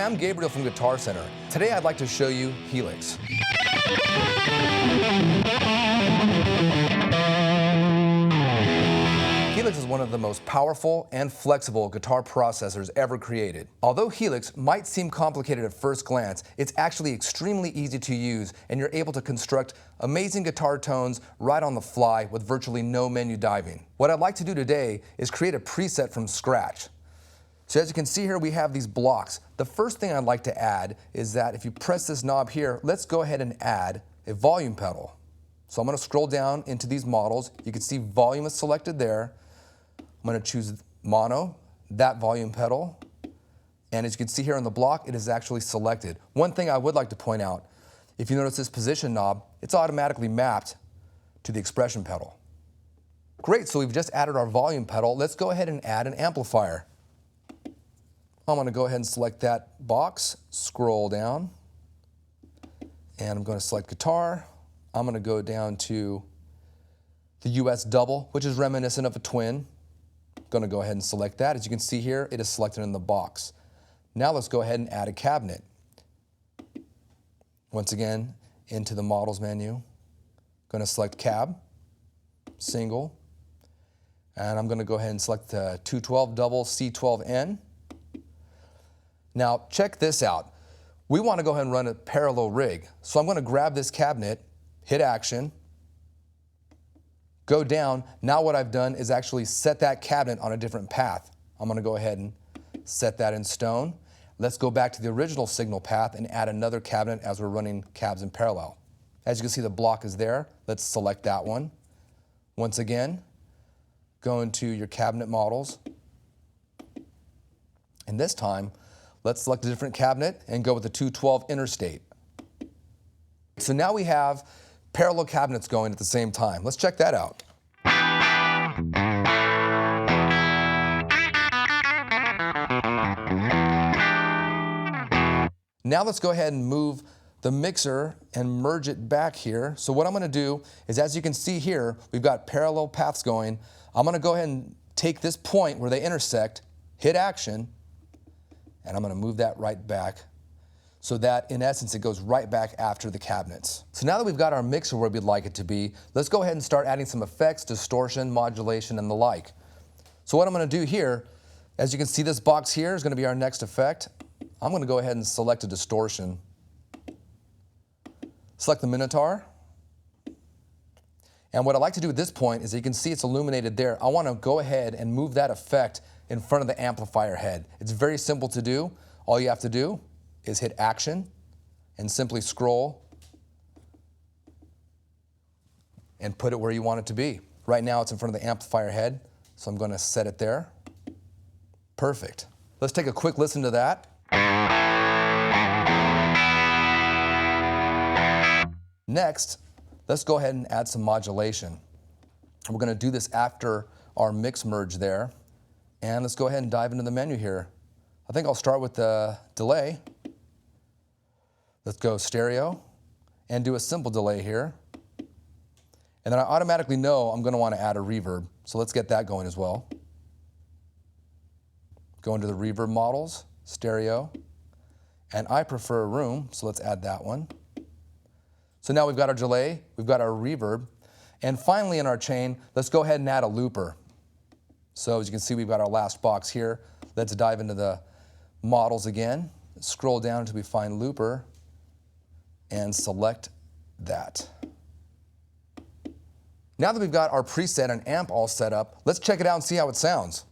Hi, I'm Gabriel from Guitar Center. Today I'd like to show you Helix. Helix is one of the most powerful and flexible guitar processors ever created. Although Helix might seem complicated at first glance, it's actually extremely easy to use, and you're able to construct amazing guitar tones right on the fly with virtually no menu diving. What I'd like to do today is create a preset from scratch. So as you can see here, we have these blocks. The first thing I'd like to add is that if you press this knob here, let's go ahead and add a volume pedal. So I'm going to scroll down into these models. You can see volume is selected there. I'm going to choose mono, that volume pedal, and as you can see here on the block, it is actually selected. One thing I would like to point out, if you notice this position knob, it's automatically mapped to the expression pedal. Great, so we've just added our volume pedal. Let's go ahead and add an amplifier. I'm going to go ahead and select that box, scroll down, and I'm going to select guitar. I'm going to go down to the US double, which is reminiscent of a twin. Going to go ahead and select that. As you can see here, it is selected in the box. Now let's go ahead and add a cabinet. Once again, into the models menu. Going to select cab, single, and I'm going to go ahead and select the 212 double C12N. Now check this out. We want to go ahead and run a parallel rig. So I'm going to grab this cabinet, hit action, go down. Now what I've done is actually set that cabinet on a different path. I'm going to go ahead and set that in stone. Let's go back to the original signal path and add another cabinet as we're running cabs in parallel. As you can see, the block is there. Let's select that one. Once again, go into your cabinet models. And this time, let's select a different cabinet and go with the 212 interstate. So now we have parallel cabinets going at the same time. Let's check that out. Now let's go ahead and move the mixer and merge it back here. So what I'm going to do is, as you can see here, we've got parallel paths going. I'm going to go ahead and take this point where they intersect, hit action, and I'm going to move that right back so that, in essence, it goes right back after the cabinets. So now that we've got our mixer where we'd like it to be, let's go ahead and start adding some effects, distortion, modulation, and the like. So what I'm going to do here, as you can see, this box here is going to be our next effect. I'm going to go ahead and select a distortion. Select the Minotaur. And what I like to do at this point is, you can see it's illuminated there. I want to go ahead and move that effect in front of the amplifier head. It's very simple to do. All you have to do is hit action and simply scroll and put it where you want it to be. Right now it's in front of the amplifier head, so I'm going to set it there. Perfect. Let's take a quick listen to that. Next, let's go ahead and add some modulation. We're going to do this after our mix merge there. And let's go ahead and dive into the menu here. I think I'll start with the delay. Let's go stereo and do a simple delay here. And then I automatically know I'm going to want to add a reverb. So let's get that going as well. Go into the reverb models, stereo, and I prefer room, so let's add that one. So now we've got our delay, we've got our reverb, and finally in our chain, let's go ahead and add a looper. So as you can see, we've got our last box here. Let's dive into the models again, scroll down until we find looper, and select that. Now that we've got our preset and amp all set up, let's check it out and see how it sounds.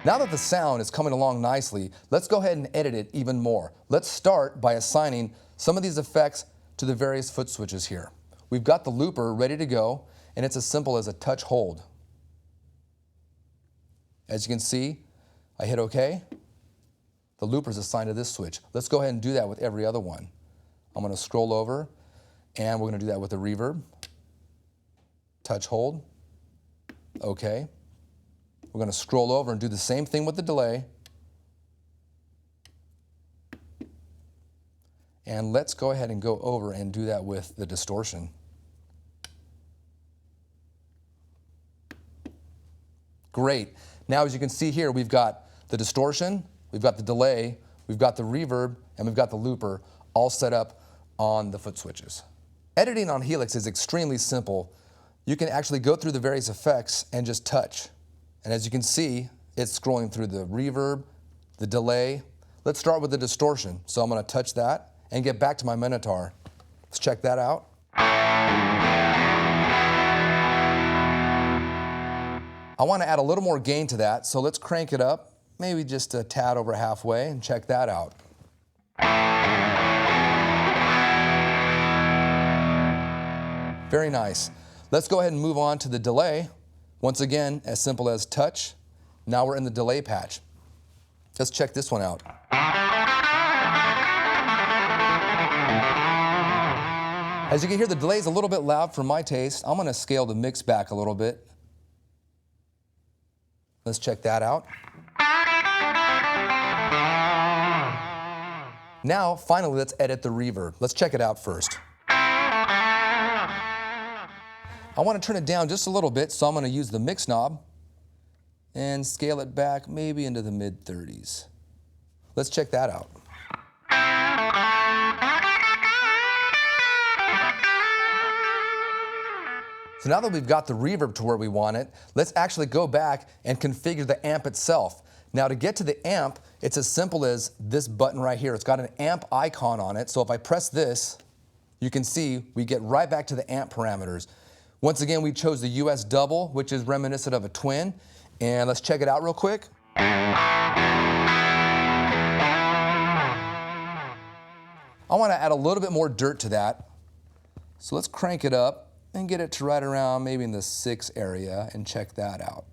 Now that the sound is coming along nicely, let's go ahead and edit it even more. Let's start by assigning some of these effects to the various foot switches here. We've got the looper ready to go, and it's as simple as a touch hold. As you can see, I hit OK. The looper is assigned to this switch. Let's go ahead and do that with every other one. I'm going to scroll over, and we're going to do that with the reverb. Touch hold. OK. We're going to scroll over and do the same thing with the delay. And let's go ahead and go over and do that with the distortion. Great. Now, as you can see here, we've got the distortion, we've got the delay, we've got the reverb, and we've got the looper all set up on the foot switches. Editing on Helix is extremely simple. You can actually go through the various effects and just touch. And as you can see, it's scrolling through the reverb, the delay. Let's start with the distortion. So I'm going to touch that and get back to my Minotaur. Let's check that out. I want to add a little more gain to that, so let's crank it up, maybe just a tad over halfway, and check that out. Very nice. Let's go ahead and move on to the delay. Once again, as simple as touch. Now we're in the delay patch. Let's check this one out. As you can hear, the delay is a little bit loud for my taste. I'm going to scale the mix back a little bit. Let's check that out. Now, finally, let's edit the reverb. Let's check it out first. I want to turn it down just a little bit, so I'm going to use the mix knob and scale it back maybe into the mid-30s. Let's check that out. So now that we've got the reverb to where we want it, let's actually go back and configure the amp itself. Now, to get to the amp, it's as simple as this button right here. It's got an amp icon on it, so if I press this, you can see we get right back to the amp parameters. Once again, we chose the US double, which is reminiscent of a twin, and let's check it out real quick. I want to add a little bit more dirt to that, so let's crank it up and get it to right around maybe in the 6 area and check that out.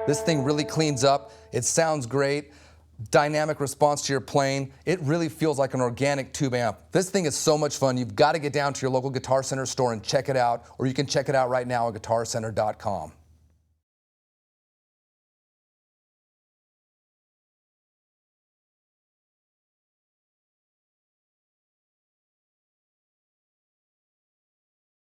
This thing really cleans up. It sounds great. Dynamic response to your playing. It really feels like an organic tube amp. This thing is so much fun. You've got to get down to your local Guitar Center store and check it out, or you can check it out right now at guitarcenter.com.